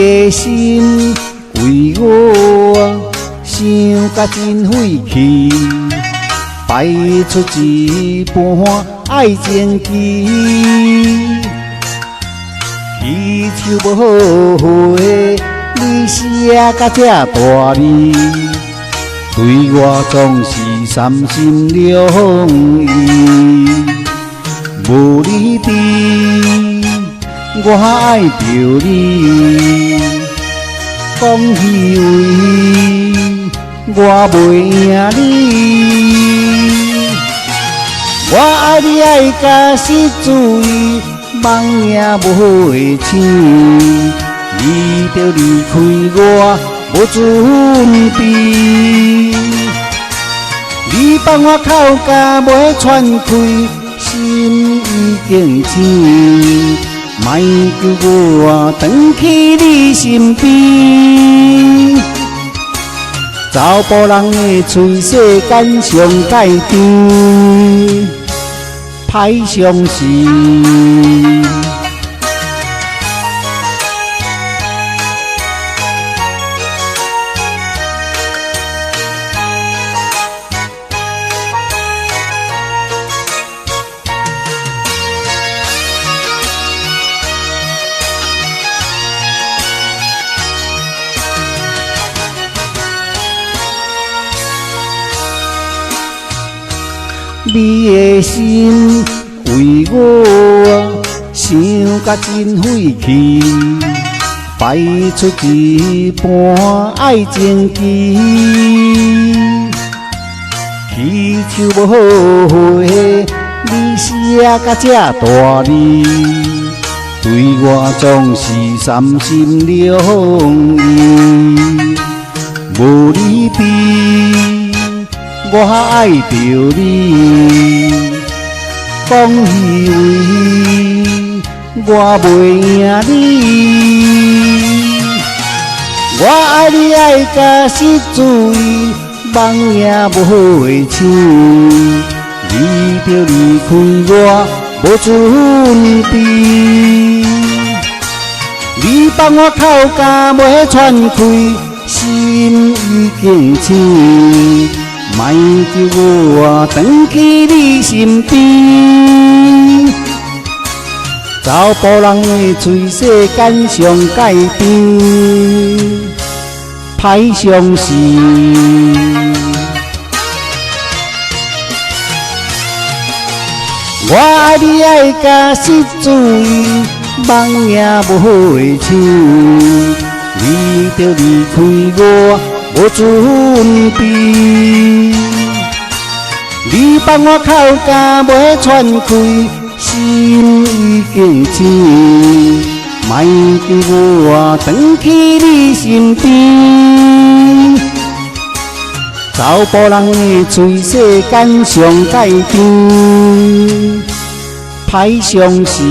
的心为我想甲真费气，摆出一盘爱情棋。祈求无后悔，你写甲这大字，对我总是三心两意。无你伫，我爱着你。讲虚伪，我袂赢你。我爱你爱甲失醉。梦也无会醒，你着离开我无准备。你放我口甲袂喘开，心已经醒，莫叫我回去你身边。查甫人的嘴世间上界甜。歹相思，你的心为我想甲真费气，摆出一盘爱情棋。祈求无后悔，你写甲这大字，对我总是三心两意。无你比，我爱着你。讲虚伪，我袂赢你。我爱你爱甲失醉，梦也无会醒。你着离开我无准备。你放我口甲袂喘开，心已经醒。莫叫我回去你身边。查甫人的嘴世间上界甜，，歹相思。我爱你爱甲失醉，梦也无会醒。你着离开我无准备。你放我口甲袂喘开，心已经醒。莫叫我回去你身边。查甫人的嘴世间上界甜，歹相思。